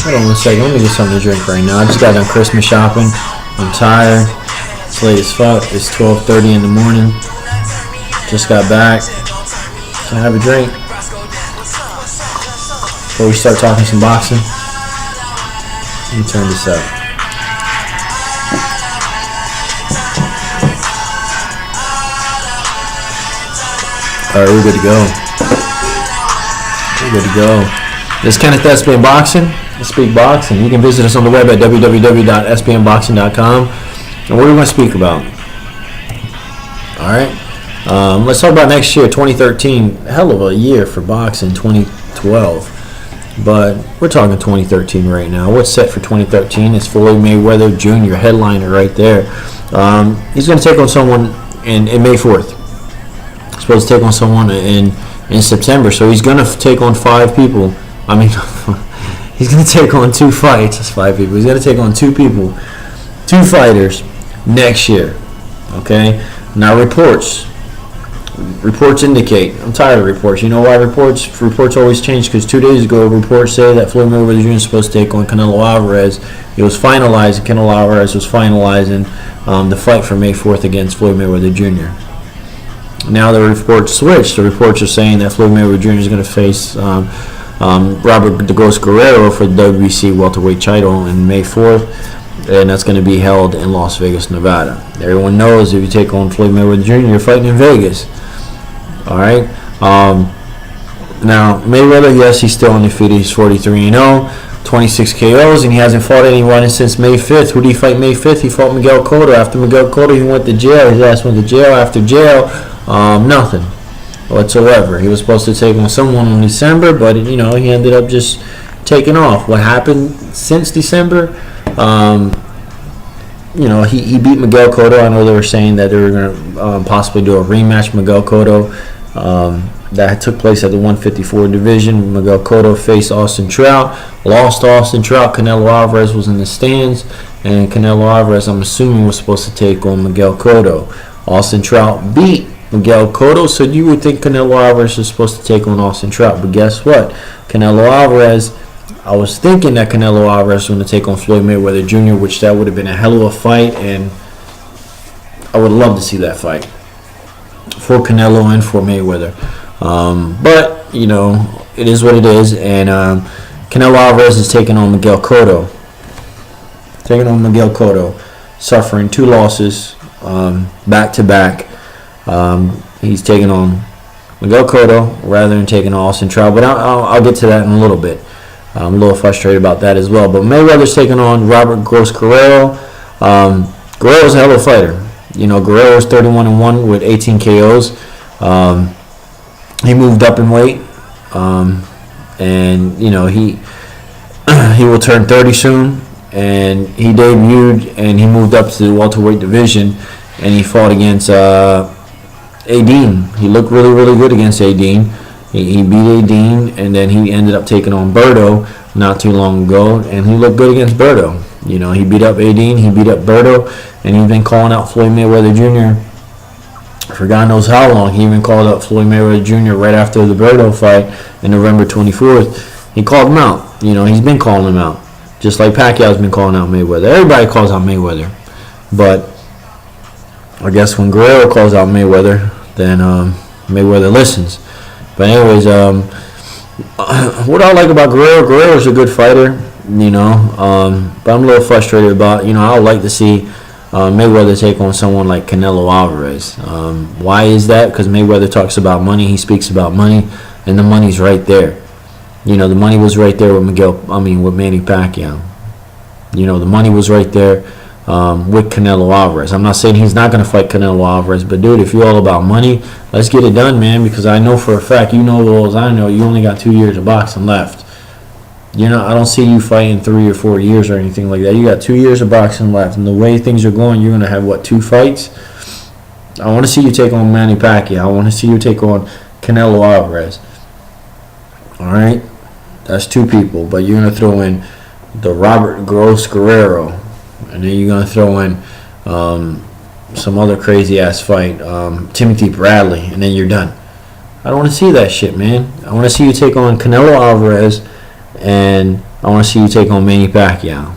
Hold on one second. Let me get something to drink right now. I just got done Christmas shopping. I'm tired. It's late as fuck. It's 12:30 in the morning. Just got back. Can I have a drink before we start talking some boxing? Let me turn this up. Alright, we're good to go. We're good to go. This is Kenneth SBN Boxing. Let's speak boxing. You can visit us on the web at www.sbnboxing.com. And what are we going to speak about? Alright. Let's talk about next year, 2013. Hell of a year for boxing, 2012. But we're talking 2013 right now. What's set for 2013 is Floyd Mayweather Jr., headliner right there. He's going to take on someone in May 4th. He's supposed to take on someone in September. So he's going to take on 5 people. I mean, he's going to take on 2 fights. That's 5 people. He's going to take on 2 people, 2 fighters next year. Okay? Now reports indicate, I'm tired of reports. You know why reports always change? Because 2 days ago, reports say that Floyd Mayweather Jr. is supposed to take on Canelo Alverez. It was finalized. Canelo Alverez was finalizing the fight for May 4th against Floyd Mayweather Jr. Now the reports switched. The reports are saying that Floyd Mayweather Jr. is going to face Robert the Ghost Guerrero for the WBC welterweight title in May 4th. And that's going to be held in Las Vegas, Nevada. Everyone knows if you take on Floyd Mayweather Jr., you're fighting in Vegas. All right. Now Mayweather, yes, he's still undefeated. He's 43-0, 26 KOs, and he hasn't fought anyone since May 5th. Who did he fight May 5th? He fought Miguel Cotto. After Miguel Cotto, he went to jail. His ass went to jail. After jail, nothing whatsoever. He was supposed to take on someone in December, but he ended up just taking off. What happened since December? He beat Miguel Cotto. I know they were saying that they were going to possibly do a rematch. Miguel Cotto that took place at the 154 division. Miguel Cotto faced Austin Trout, lost Austin Trout. Canelo Alverez was in the stands, and Canelo Alverez, I'm assuming, was supposed to take on Miguel Cotto. Austin Trout beat Miguel Cotto, so you would think Canelo Alverez was supposed to take on Austin Trout, but guess what? Canelo Alverez, I was thinking that Canelo Alverez was going to take on Floyd Mayweather Jr., which that would have been a hell of a fight, and I would love to see that fight for Canelo and for Mayweather. But, it is what it is, and Canelo Alverez is taking on Miguel Cotto. Suffering 2 losses back-to-back. He's taking on Miguel Cotto rather than taking on Austin Trout, but I'll get to that in a little bit. I'm a little frustrated about that as well. But Mayweather's taking on Robert Ghost Guerrero. Guerrero's a hell of a fighter. Guerrero's 31-1 with 18 KOs. He moved up in weight, and he will turn 30 soon. And he debuted and he moved up to the welterweight division, and he fought against Adine. He looked really, really good against Adine. He beat Adine, and then he ended up taking on Berto not too long ago, and he looked good against Berto. He beat up Adine, he beat up Berto, and he's been calling out Floyd Mayweather Jr. for God knows how long. He even called out Floyd Mayweather Jr. right after the Berto fight in November 24th. He called him out. He's been calling him out, just like Pacquiao's been calling out Mayweather. Everybody calls out Mayweather, but I guess when Guerrero calls out Mayweather, then Mayweather listens. But anyways, what I like about Guerrero's a good fighter, but I'm a little frustrated about, I would like to see Mayweather take on someone like Canelo Alvarez. Why is that? Because Mayweather talks about money, he speaks about money, and the money's right there. The money was right there with with Manny Pacquiao. The money was right there with Canelo Alvarez. I'm not saying he's not going to fight Canelo Alvarez, but dude, if you're all about money, let's get it done, man, because I know for a fact, as well as I know, you only got 2 years of boxing left. I don't see you fighting 3 or 4 years or anything like that. You got 2 years of boxing left, and the way things are going, you're going to have, 2 fights? I want to see you take on Manny Pacquiao. I want to see you take on Canelo Alvarez. All right? That's 2 people, but you're going to throw in the Robert Ghost Guerrero, and then you're going to throw in some other crazy-ass fight, Timothy Bradley, and then you're done. I don't want to see that shit, man. I want to see you take on Canelo Alvarez and I want to see you take on Manny Pacquiao.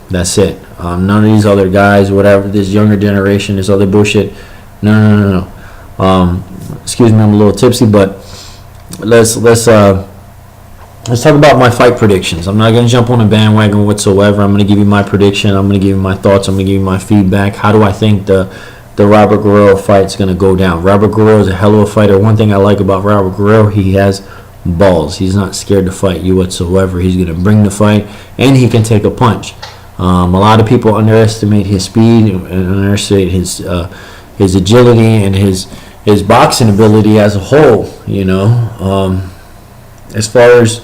That's it. None of these other guys, whatever, this younger generation, this other bullshit. No. Excuse me, I'm a little tipsy, but let's talk about my fight predictions. I'm not gonna jump on a bandwagon whatsoever. I'm gonna give you my prediction. I'm gonna give you my thoughts. I'm gonna give you my feedback. How do I think the Robert Guerrero fight's gonna go down? Robert Guerrero is a hell of a fighter. One thing I like about Robert Guerrero, he has balls. He's not scared to fight you whatsoever. He's gonna bring the fight, and he can take a punch. A lot of people underestimate his speed and underestimate his agility and his boxing ability as a whole. As far as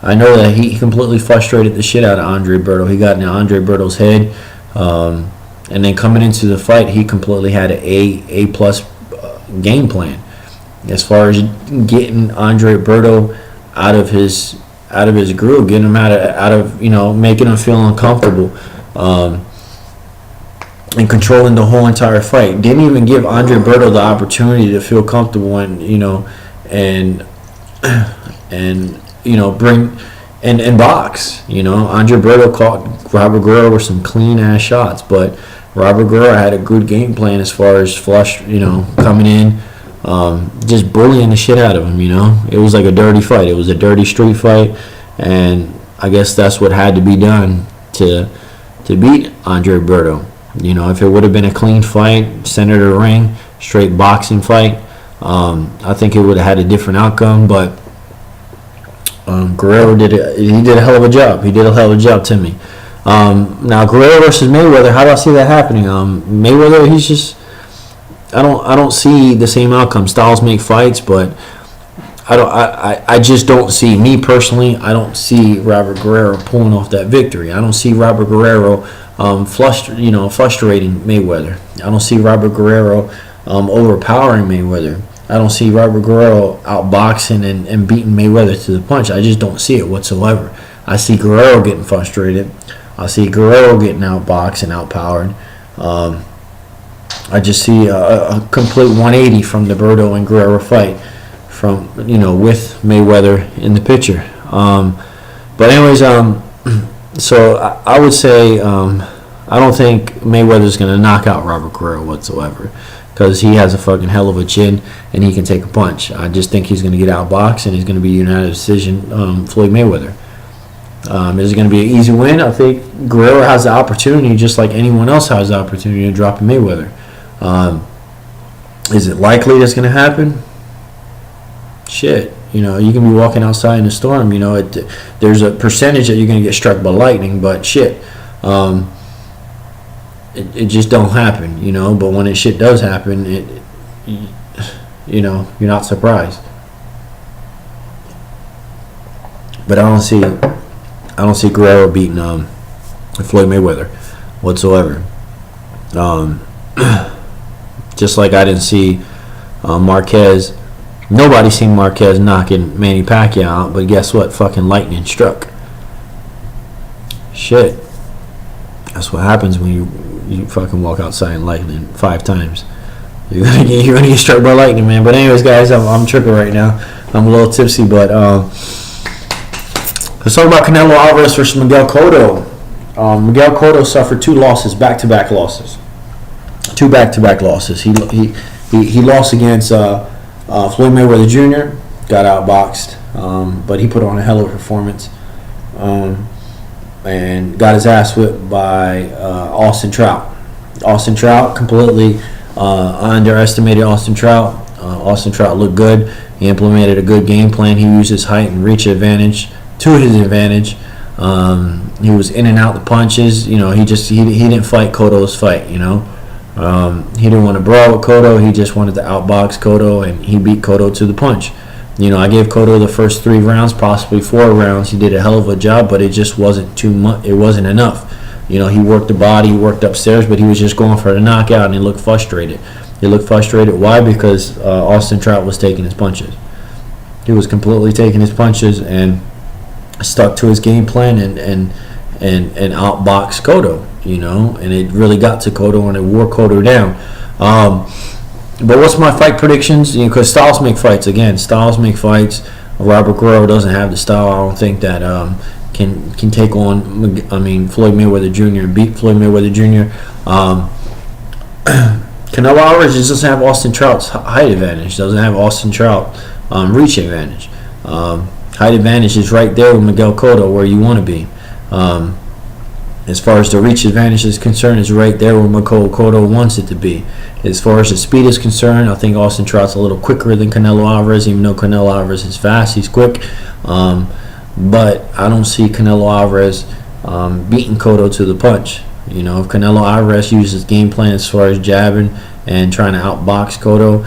I know, that he completely frustrated the shit out of Andre Berto. He got in Andre Berto's head, and then coming into the fight, he completely had an A plus game plan as far as getting Andre Berto out of his groove, getting him out of making him feel uncomfortable, and controlling the whole entire fight. Didn't even give Andre Berto the opportunity to feel comfortable and bring and box. Andre Berto caught Robert Guerrero with some clean ass shots, but Robert Guerrero had a good game plan as far as flush, coming in, just bullying the shit out of him. It was like a dirty fight. It was a dirty street fight, and I guess that's what had to be done to beat Andre Berto. If it would have been a clean fight, center of the ring, straight boxing fight, I think it would have had a different outcome. But Guerrero did a hell of a job. He did a hell of a job to me. Now Guerrero versus Mayweather, how do I see that happening? Mayweather, he's just I don't see the same outcome. Styles make fights, but I just don't see, me personally, I don't see Robert Guerrero pulling off that victory. I don't see Robert Guerrero frustrating Mayweather. I don't see Robert Guerrero overpowering Mayweather. I don't see Robert Guerrero outboxing and beating Mayweather to the punch. I just don't see it whatsoever. I see Guerrero getting frustrated. I see Guerrero getting outboxed and outpowered. I just see a complete 180 from the Berto and Guerrero fight, from with Mayweather in the picture. But anyways, so I would say I don't think Mayweather's going to knock out Robert Guerrero whatsoever, because he has a fucking hell of a chin and he can take a punch. I just think he's going to get outboxed and he's going to be a unanimous decision, Floyd Mayweather. Is it going to be an easy win? I think Guerrero has the opportunity, just like anyone else has the opportunity, to drop Mayweather. Is it likely that's going to happen? Shit. You can be walking outside in a storm. There's a percentage that you're going to get struck by lightning, but shit. It just don't happen, But when shit does happen, you're not surprised. But I don't see Guerrero beating Floyd Mayweather whatsoever. Just like I didn't see Marquez. Nobody seen Marquez knocking Manny Pacquiao out, but guess what? Fucking lightning struck. Shit. That's what happens when you fucking walk outside in lightning 5 times. You're gonna get struck by lightning, man. But anyways, guys, I'm tripping right now. I'm a little tipsy, but let's talk about Canelo Alverez versus Miguel Cotto. Miguel Cotto suffered 2 losses, back-to-back losses. 2 back-to-back losses. He lost against Floyd Mayweather Jr. Got outboxed, but he put on a hell of a performance, and got his ass whipped by Austin Trout. Austin Trout completely underestimated Austin Trout. Austin Trout looked good. He implemented a good game plan. He used his height and reach advantage to his advantage. He was in and out the punches. He didn't fight Cotto's fight. He didn't want to brawl with Cotto. He just wanted to outbox Cotto, and he beat Cotto to the punch. I gave Cotto the first 3 rounds, possibly 4 rounds. He did a hell of a job, but it just wasn't too much. It wasn't enough. He worked the body, he worked upstairs, but he was just going for the knockout, and he looked frustrated. Why? Because Austin Trout was taking his punches. He was completely taking his punches and stuck to his game plan and outboxed Cotto. And it really got to Cotto, and it wore Cotto down. But what's my fight predictions? Because styles make fights. Again, styles make fights. Robert Guerrero doesn't have the style. I don't think that can take on, Floyd Mayweather Jr. and beat Floyd Mayweather Jr. Canelo Alvarez just doesn't have Austin Trout's height advantage. Doesn't have Austin Trout reach advantage. Height advantage is right there with Miguel Cotto where you want to be. As far as the reach advantage is concerned, it's right there where Miguel Cotto wants it to be. As far as the speed is concerned, I think Austin Trout's a little quicker than Canelo Alvarez, even though Canelo Alvarez is fast, he's quick. But I don't see Canelo Alvarez beating Cotto to the punch. You know, if Canelo Alvarez uses game plan as far as jabbing and trying to outbox Cotto,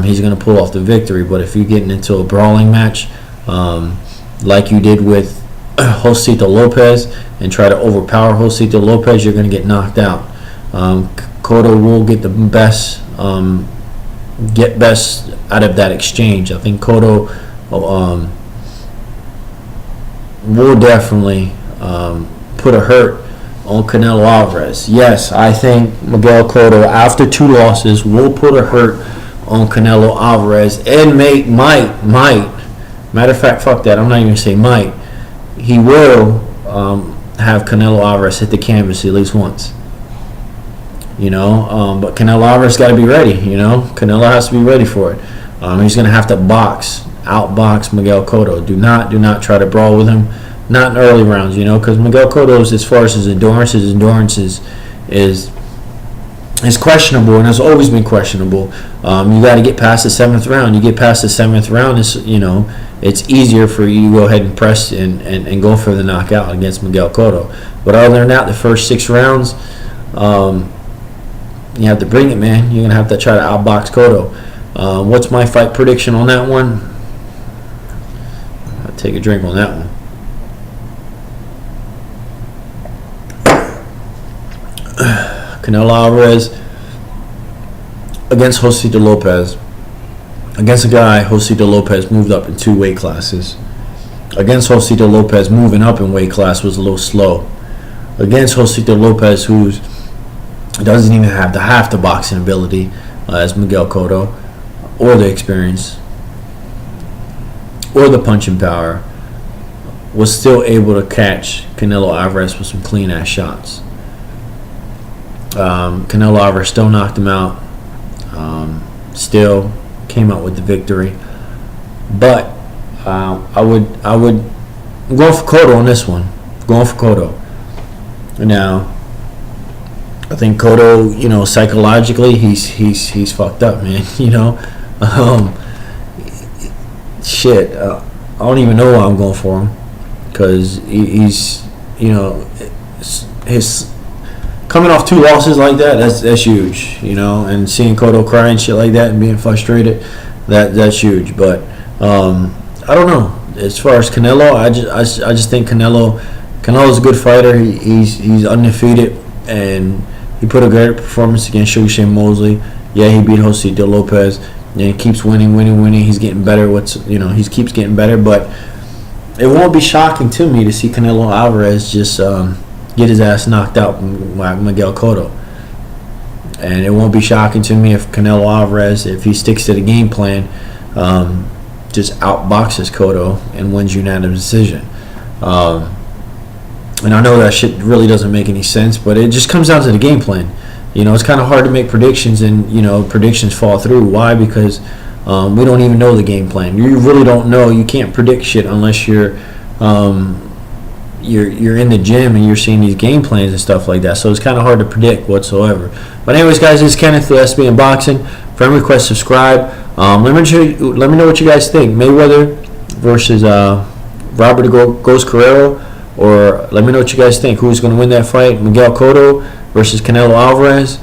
he's going to pull off the victory. But if you're getting into a brawling match, like you did with Josito Lopez, and try to overpower Josito Lopez, you're going to get knocked out. Cotto will get the best out of that exchange. I think Cotto will definitely put a hurt on Canelo Alvarez. Yes, I think Miguel Cotto, after 2 losses, will put a hurt on Canelo Alvarez and might. Matter of fact, fuck that. I'm not even going to say might. He will have Canelo Alvarez hit the canvas at least once. You know, but Canelo Alvarez got to be ready. You know, Canelo has to be ready for it. He's going to have to outbox Miguel Cotto. Do not try to brawl with him. Not in early rounds, you know, because Miguel Cotto, as far as his endurance is questionable, and has always been questionable. You got to get past the 7th round. You get past the 7th round, it's easier for you to go ahead and press and go for the knockout against Miguel Cotto. But other than that, the first 6 rounds, you have to bring it, man. You're gonna have to try to outbox Cotto. What's my fight prediction on that one? I'll take a drink on that one. Canelo Alvarez against Josito Lopez. Against a guy, Josito Lopez moved up in 2 weight classes. Against Josito Lopez, moving up in weight class was a little slow. Against Josito Lopez, who doesn't even have the boxing ability as Miguel Cotto, or the experience, or the punching power, was still able to catch Canelo Alvarez with some clean-ass shots. Canelo Alvarez still knocked him out. Still came out with the victory. But I'm going for Cotto on this one. Going for Cotto. Now, I think Cotto, you know, psychologically, he's fucked up, man. You know, I don't even know why I'm going for him, because he's, you know, his coming off 2 losses like that, that's huge, you know, and seeing Cotto cry and shit like that and being frustrated, that's huge. But I don't know. As far as Canelo, I just think Canelo's a good fighter. He's undefeated, and he put a great performance against Sugar Mosley. Yeah, he beat Josito Lopez, and he keeps winning. He's getting better. He keeps getting better, but it won't be shocking to me to see Canelo Alvarez just get his ass knocked out by Miguel Cotto. And it won't be shocking to me if Canelo Alvarez, if he sticks to the game plan, just outboxes Cotto and wins unanimous decision. And I know that shit really doesn't make any sense, but it just comes down to the game plan. You know, it's kind of hard to make predictions, and, you know, predictions fall through. Why? Because we don't even know the game plan. You really don't know. You can't predict shit unless you're in the gym and you're seeing these game plans and stuff like that. So it's kind of hard to predict whatsoever. But anyways, guys, this is Kenneth, the SB in Boxing. Friend request, subscribe. Let me know what you guys think. Mayweather versus Robert Goes Guerrero, or let me know what you guys think. Who's going to win that fight? Miguel Cotto versus Canelo Alvarez.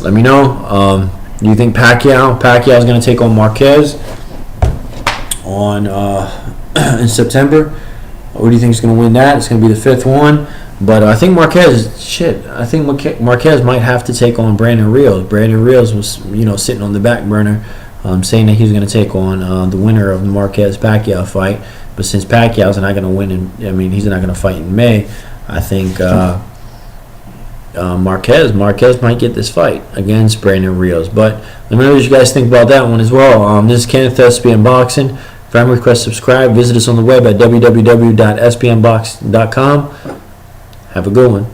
Let me know. Do you think Pacquiao is going to take on Marquez on in September? Or do you think he's going to win that? It's going to be the 5th one. But I think Marquez might have to take on Brandon Rios. Brandon Rios was, you know, sitting on the back burner, saying that he was going to take on the winner of the Marquez-Pacquiao fight. But since Pacquiao's not going to win, he's not going to fight in May, I think Marquez might get this fight against Brandon Rios. But let me know what you guys think about that one as well. This is Kenneth SB in Boxing. Friend request, subscribe. Visit us on the web at www.spnbox.com. Have a good one.